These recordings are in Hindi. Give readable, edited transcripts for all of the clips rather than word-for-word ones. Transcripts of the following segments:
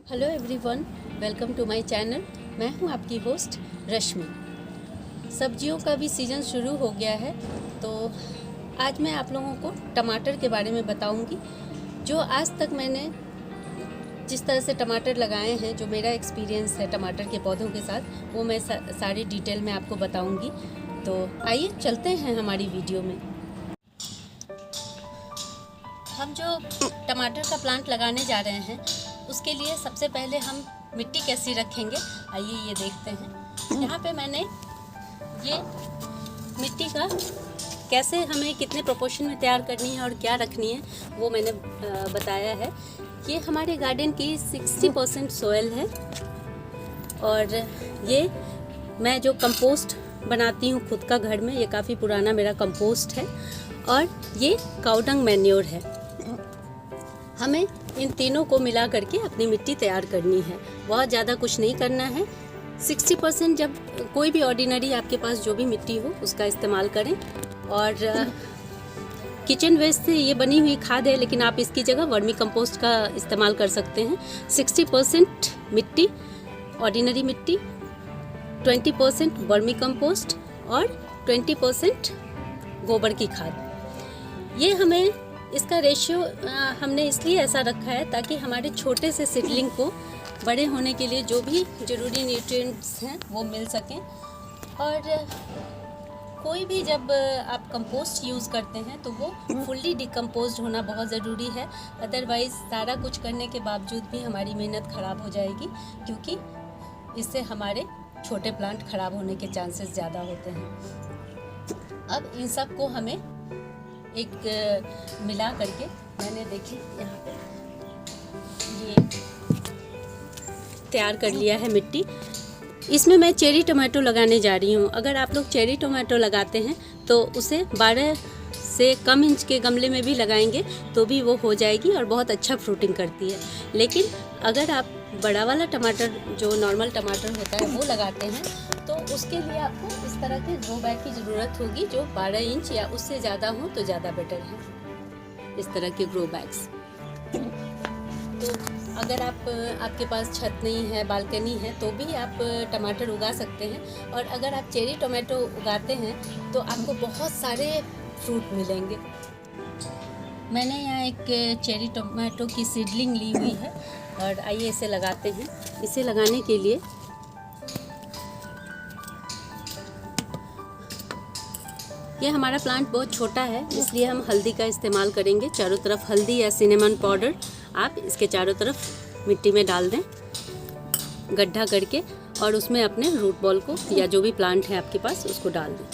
Hello everyone, welcome to my channel. मैं हूं आपकी होस्ट रश्मि। सब्जियों का भी सीज़न शुरू हो गया है, तो आज मैं आप लोगों को टमाटर के बारे में बताऊंगी। जो आज तक मैंने जिस तरह से टमाटर लगाए हैं, जो मेरा एक्सपीरियंस है टमाटर के पौधों के साथ, वो मैं सारी डिटेल में आपको बताऊंगी। तो आइए चलते हैं हमारी वीडियो में। हम जो टमाटर का प्लांट लगाने जा रहे हैं, उसके लिए सबसे पहले हम मिट्टी कैसी रखेंगे, आइए ये देखते हैं। यहाँ पे मैंने ये मिट्टी का कैसे हमें कितने प्रोपोर्शन में तैयार करनी है और क्या रखनी है, वो मैंने बताया है। ये हमारे गार्डन की 60% सॉइल है और ये मैं जो कंपोस्ट बनाती हूँ खुद का घर में, ये काफ़ी पुराना मेरा कंपोस्ट है और ये काऊ डंग मैन्योर है। हमें इन तीनों को मिला करके अपनी मिट्टी तैयार करनी है, बहुत ज़्यादा कुछ नहीं करना है। 60% जब कोई भी ऑर्डिनरी आपके पास जो भी मिट्टी हो उसका इस्तेमाल करें। और किचन वेस्ट से ये बनी हुई खाद है, लेकिन आप इसकी जगह वर्मी कंपोस्ट का इस्तेमाल कर सकते हैं। 60% मिट्टी, ऑर्डिनरी मिट्टी, 20% वर्मी कंपोस्ट और 20% गोबर की खाद। ये हमें इसका रेशियो हमने इसलिए ऐसा रखा है ताकि हमारे छोटे से सीडलिंग को बड़े होने के लिए जो भी ज़रूरी न्यूट्रिएंट्स हैं वो मिल सकें। और कोई भी जब आप कंपोस्ट यूज़ करते हैं तो वो फुल्ली डिकम्पोज्ड होना बहुत ज़रूरी है, अदरवाइज़ सारा कुछ करने के बावजूद भी हमारी मेहनत ख़राब हो जाएगी, क्योंकि इससे हमारे छोटे प्लांट ख़राब होने के चांसेस ज़्यादा होते हैं। अब इन सब को हमें एक मिला करके मैंने देखिए यहाँ पे ये तैयार कर लिया है मिट्टी। इसमें मैं चेरी टोमेटो लगाने जा रही हूँ। अगर आप लोग चेरी टोमेटो लगाते हैं तो उसे 12 से कम इंच के गमले में भी लगाएंगे तो भी वो हो जाएगी और बहुत अच्छा फ्रूटिंग करती है। लेकिन अगर आप बड़ा वाला टमाटर, जो नॉर्मल टमाटर होता है, वो लगाते हैं तो उसके लिए आपको इस तरह के ग्रो बैग की ज़रूरत होगी, जो 12 इंच या उससे ज़्यादा हो तो ज़्यादा बेटर है। इस तरह के ग्रो बैग्स। तो अगर आपके पास छत नहीं है, बालकनी है, तो भी आप टमाटर उगा सकते हैं। और अगर आप चेरी टोमेटो उगाते हैं तो आपको बहुत सारे फ्रूट मिलेंगे। मैंने यहाँ एक चेरी टोमेटो की सीडलिंग ली हुई है और आइए इसे लगाते हैं। इसे लगाने के लिए ये हमारा प्लांट बहुत छोटा है, इसलिए हम हल्दी का इस्तेमाल करेंगे। चारों तरफ हल्दी या सिनेमन पाउडर आप इसके चारों तरफ मिट्टी में डाल दें, गड्ढा करके, और उसमें अपने रूट बॉल को या जो भी प्लांट है आपके पास उसको डाल दें।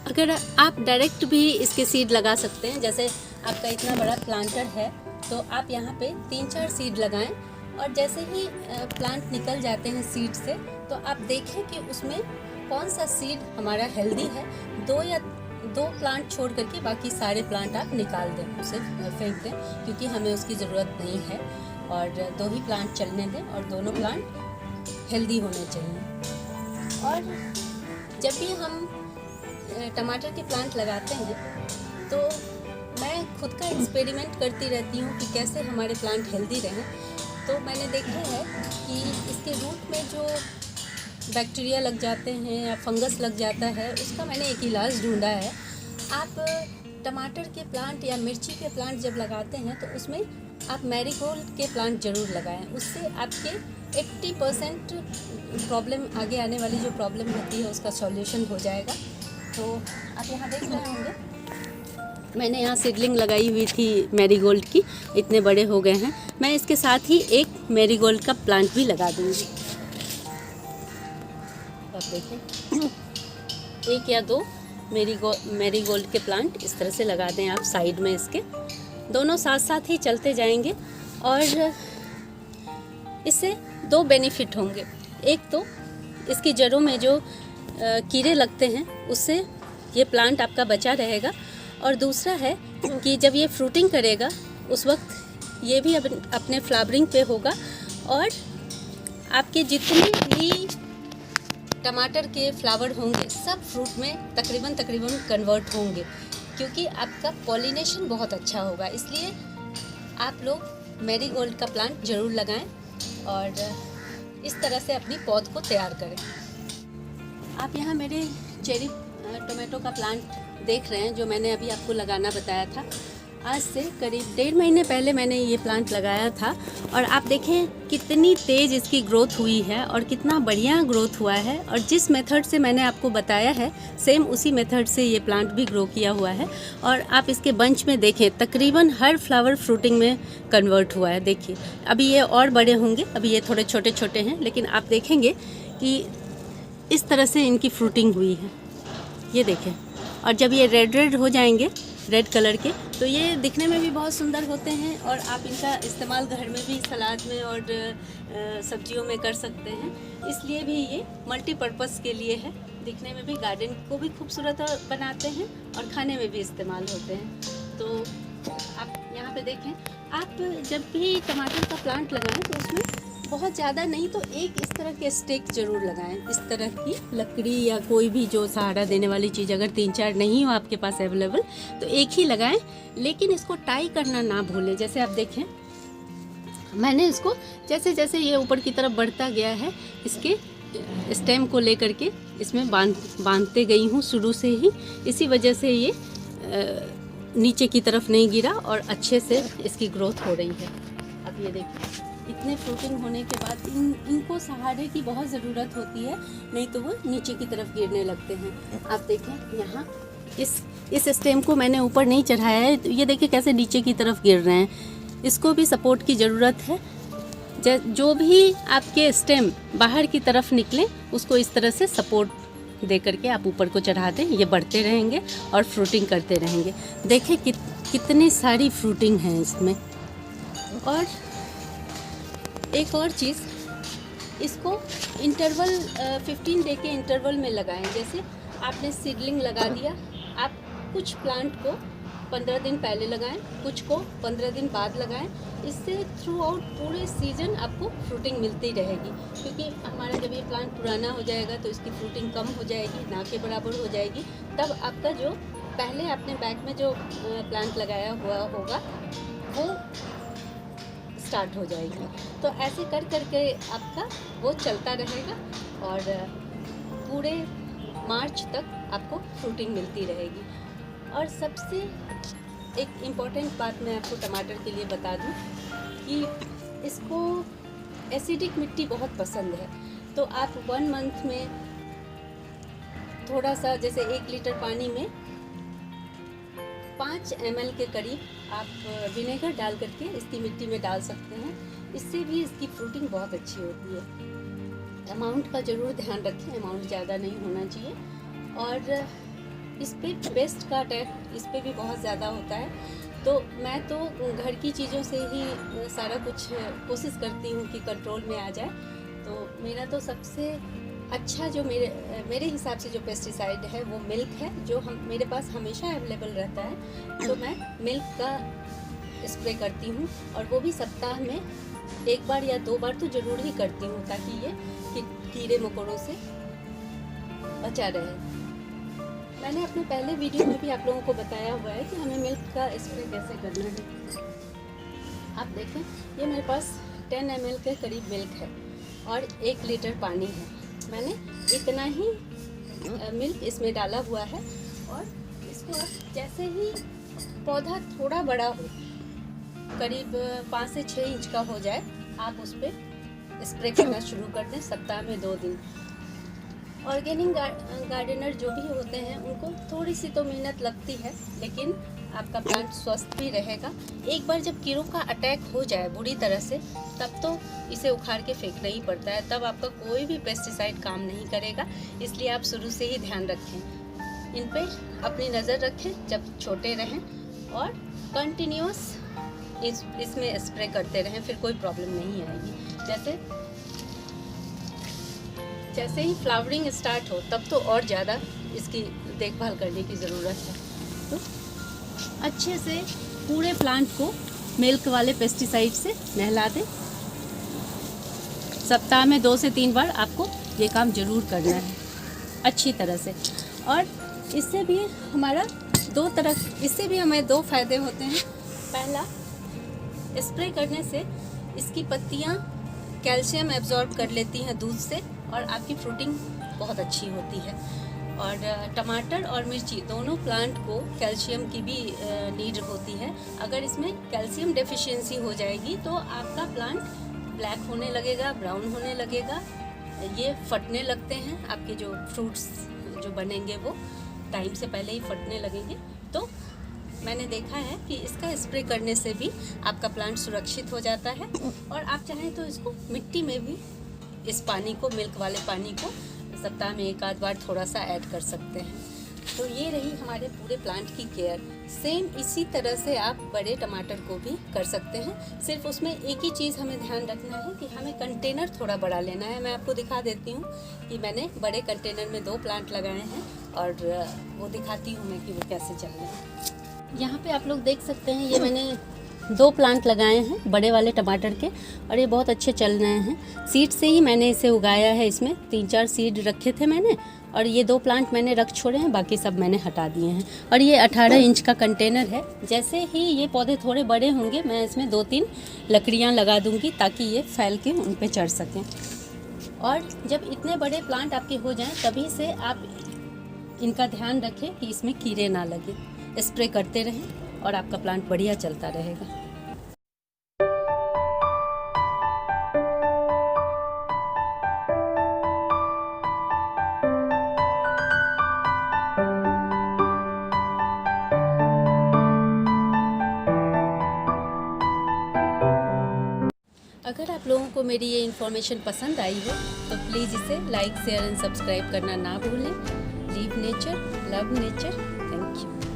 अगर आप डायरेक्ट भी इसके सीड लगा सकते हैं, जैसे आपका इतना बड़ा प्लांटर है तो आप यहाँ पे 3-4 सीड लगाएं और जैसे ही प्लांट निकल जाते हैं सीड से तो आप देखें कि उसमें कौन सा सीड हमारा हेल्दी है। 2 प्लांट छोड़ करके बाकी सारे प्लांट आप निकाल दें, उसे फेंक दें, क्योंकि हमें उसकी ज़रूरत नहीं है। और 2 ही प्लांट चलने दें और दोनों प्लांट हेल्दी होने चाहिए। और जब भी हम टमाटर के प्लांट लगाते हैं तो मैं खुद का एक्सपेरिमेंट करती रहती हूँ कि कैसे हमारे प्लांट हेल्दी रहें। तो मैंने देखा है कि इसके रूट में जो बैक्टीरिया लग जाते हैं या फंगस लग जाता है, उसका मैंने एक इलाज ढूंढा है। आप टमाटर के प्लांट या मिर्ची के प्लांट जब लगाते हैं तो उसमें आप मैरीगोल्ड के प्लांट ज़रूर लगाएं। उससे आपके 80% प्रॉब्लम, आगे आने वाली जो प्रॉब्लम होती है उसका सॉल्यूशन हो जाएगा। तो आप यहाँ देख रहे होंगे मैंने यहाँ सीडलिंग लगाई हुई थी मैरीगोल्ड की, इतने बड़े हो गए हैं। मैं इसके साथ ही एक मैरीगोल्ड का प्लांट भी लगा दूँगी। आप देखें 1 या 2 मैरीगोल्ड के प्लांट इस तरह से लगा दें आप साइड में। इसके दोनों साथ साथ ही चलते जाएंगे और इससे 2 बेनिफिट होंगे। एक तो इसकी जड़ों में जो कीड़े लगते हैं उससे ये प्लांट आपका बचा रहेगा, और दूसरा है कि जब ये फ्रूटिंग करेगा उस वक्त ये भी अपने फ्लावरिंग पे होगा और आपके जितने भी टमाटर के फ्लावर होंगे सब फ्रूट में तकरीबन कन्वर्ट होंगे, क्योंकि आपका पॉलिनेशन बहुत अच्छा होगा। इसलिए आप लोग मैरीगोल्ड का प्लांट ज़रूर लगाएं और इस तरह से अपनी पौध को तैयार करें। आप यहाँ मेरे चेरी टोमेटो का प्लांट देख रहे हैं जो मैंने अभी आपको लगाना बताया था। आज से करीब 1.5 महीने पहले मैंने ये प्लांट लगाया था और आप देखें कितनी तेज़ इसकी ग्रोथ हुई है और कितना बढ़िया ग्रोथ हुआ है। और जिस मेथड से मैंने आपको बताया है सेम उसी मेथड से ये प्लांट भी ग्रो किया हुआ है। और आप इसके बंच में देखें तकरीबन हर फ्लावर फ्रूटिंग में कन्वर्ट हुआ है। देखिए अभी ये और बड़े होंगे, अभी ये थोड़े छोटे छोटे हैं, लेकिन आप देखेंगे कि इस तरह से इनकी फ्रूटिंग हुई है। ये देखें, और जब ये रेड हो जाएंगे, रेड कलर के, तो ये दिखने में भी बहुत सुंदर होते हैं और आप इनका इस्तेमाल घर में भी सलाद में और सब्जियों में कर सकते हैं। इसलिए भी ये मल्टीपर्पज़ के लिए है, दिखने में भी गार्डन को भी खूबसूरत बनाते हैं और खाने में भी इस्तेमाल होते हैं। तो आप यहाँ पे देखें, आप जब भी टमाटर का प्लांट लगाएं तो उसमें बहुत ज़्यादा नहीं तो एक इस तरह के स्टिक ज़रूर लगाएं। इस तरह की लकड़ी या कोई भी जो सहारा देने वाली चीज़ अगर 3-4 नहीं हो आपके पास अवेलेबल तो एक ही लगाएं, लेकिन इसको टाई करना ना भूलें। जैसे आप देखें मैंने इसको जैसे जैसे ये ऊपर की तरफ बढ़ता गया है इसके स्टेम को लेकर के इसमें बांधते गई हूँ शुरू से ही। इसी वजह से ये नीचे की तरफ नहीं गिरा और अच्छे से इसकी ग्रोथ हो रही है। अब ये देखिए इतने फ्रूटिंग होने के बाद इनको सहारे की बहुत ज़रूरत होती है, नहीं तो वो नीचे की तरफ गिरने लगते हैं। आप देखें यहाँ इस स्टेम को मैंने ऊपर नहीं चढ़ाया है, तो ये देखिए कैसे नीचे की तरफ गिर रहे हैं। इसको भी सपोर्ट की ज़रूरत है। जो भी आपके स्टेम बाहर की तरफ निकले उसको इस तरह से सपोर्ट दे करके आप ऊपर को चढ़ा दें, ये बढ़ते रहेंगे और फ्रूटिंग करते रहेंगे। देखें कितनी सारी फ्रूटिंग है इसमें। और एक और चीज़, इसको इंटरवल 15 डे के इंटरवल में लगाएं। जैसे आपने सीडलिंग लगा दिया, आप कुछ प्लांट को 15 दिन पहले लगाएं, कुछ को 15 दिन बाद लगाएं। इससे थ्रू आउट पूरे सीजन आपको फ्रूटिंग मिलती रहेगी, क्योंकि हमारा जब ये प्लांट पुराना हो जाएगा तो इसकी फ्रूटिंग कम हो जाएगी, ना के बराबर हो जाएगी। तब आपका जो पहले आपने बैग में जो प्लांट लगाया हुआ होगा वो स्टार्ट हो जाएगी। तो ऐसे कर करके आपका वो चलता रहेगा और पूरे मार्च तक आपको फ्रूटिंग मिलती रहेगी। और सबसे एक इम्पॉर्टेंट बात मैं आपको टमाटर के लिए बता दूं कि इसको एसिडिक मिट्टी बहुत पसंद है। तो आप 1 मंथ में थोड़ा सा, जैसे 1 लीटर पानी में 5 ml के करीब आप विनेगर डाल करके इसकी मिट्टी में डाल सकते हैं। इससे भी इसकी फ्रूटिंग बहुत अच्छी होती है। अमाउंट का ज़रूर ध्यान रखें, अमाउंट ज़्यादा नहीं होना चाहिए। और इस पे पेस्ट का अटैक इस पे भी बहुत ज़्यादा होता है। तो मैं तो घर की चीज़ों से ही सारा कुछ कोशिश करती हूँ कि कंट्रोल में आ जाए। तो मेरा तो सबसे अच्छा जो मेरे हिसाब से जो पेस्टिसाइड है वो मिल्क है, जो मेरे पास हमेशा अवेलेबल रहता है। तो मैं मिल्क का स्प्रे करती हूँ और वो भी सप्ताह में 1 बार या 2 बार तो ज़रूर ही करती हूँ, ताकि ये कीड़े मकोड़ों से बचा रहे। मैंने अपने पहले वीडियो में भी आप लोगों को बताया हुआ है कि हमें मिल्क का स्प्रे कैसे करना है। आप देखें ये मेरे पास 10 ml के करीब मिल्क है और 1 लीटर पानी है। मैंने इतना ही मिल्क इसमें डाला हुआ है और इसको जैसे ही पौधा थोड़ा बड़ा हो, करीब 5 से 6 इंच का हो जाए, आप उस पर स्प्रे करना शुरू कर दें सप्ताह में 2 दिन। ऑर्गेनिक गार्डनर जो भी होते हैं उनको थोड़ी सी तो मेहनत लगती है, लेकिन आपका प्लांट स्वस्थ भी रहेगा। एक बार जब कीड़ों का अटैक हो जाए बुरी तरह से, तब तो इसे उखाड़ के फेंकना ही पड़ता है। तब आपका कोई भी पेस्टिसाइड काम नहीं करेगा। इसलिए आप शुरू से ही ध्यान रखें, इन पे अपनी नज़र रखें जब छोटे रहें और कंटिन्यूस इसमें स्प्रे करते रहें, फिर कोई प्रॉब्लम नहीं आएगी। जैसे ही फ्लावरिंग स्टार्ट हो तब तो और ज़्यादा इसकी देखभाल करने की ज़रूरत है। तो अच्छे से पूरे प्लांट को मिल्क वाले पेस्टिसाइड से नहला दें। सप्ताह में 2 से 3 बार आपको ये काम ज़रूर करना है अच्छी तरह से। और इससे भी हमारा इससे भी हमें 2 फायदे होते हैं। पहला, स्प्रे करने से इसकी पत्तियाँ कैल्शियम एब्जॉर्ब कर लेती हैं दूध से और आपकी फ्रूटिंग बहुत अच्छी होती है। और टमाटर और मिर्ची दोनों प्लांट को कैल्शियम की भी नीड होती है। अगर इसमें कैल्शियम डेफिशिएंसी हो जाएगी तो आपका प्लांट ब्लैक होने लगेगा, ब्राउन होने लगेगा, ये फटने लगते हैं। आपके जो फ्रूट्स जो बनेंगे वो टाइम से पहले ही फटने लगेंगे। तो मैंने देखा है कि इसका स्प्रे करने से भी आपका प्लांट सुरक्षित हो जाता है। और आप चाहें तो इसको मिट्टी में भी इस पानी को, मिल्क वाले पानी को सप्ताह में एक आध बार थोड़ा सा ऐड कर सकते हैं। तो ये रही हमारे पूरे प्लांट की केयर। सेम इसी तरह से आप बड़े टमाटर को भी कर सकते हैं। सिर्फ उसमें एक ही चीज़ हमें ध्यान रखना है कि हमें कंटेनर थोड़ा बड़ा लेना है। मैं आपको दिखा देती हूँ कि मैंने बड़े कंटेनर में 2 प्लांट लगाए हैं और वो दिखाती हूँ मैं कि वो कैसे चल रहे हैं। यहाँ पे आप लोग देख सकते हैं, ये मैंने 2 प्लांट लगाए हैं बड़े वाले टमाटर के और ये बहुत अच्छे चल रहे हैं। सीड से ही मैंने इसे उगाया है। इसमें 3-4 सीड रखे थे मैंने और ये 2 प्लांट मैंने रख छोड़े हैं, बाकी सब मैंने हटा दिए हैं। और ये 18 इंच का कंटेनर है। जैसे ही ये पौधे थोड़े बड़े होंगे मैं इसमें 2-3 लकड़ियाँ लगा दूँगी ताकि ये फैल के उन पर चढ़ सकें। और जब इतने बड़े प्लांट आपके हो जाएं तभी से आप इनका ध्यान रखें कि इसमें कीड़े ना लगे। स्प्रे करते रहें और आपका प्लांट बढ़िया चलता रहेगा। अगर आप लोगों को मेरी ये इन्फॉर्मेशन पसंद आई हो तो प्लीज़ इसे लाइक, शेयर एंड सब्सक्राइब करना ना भूलें। Leave nature, love nature. Thank you.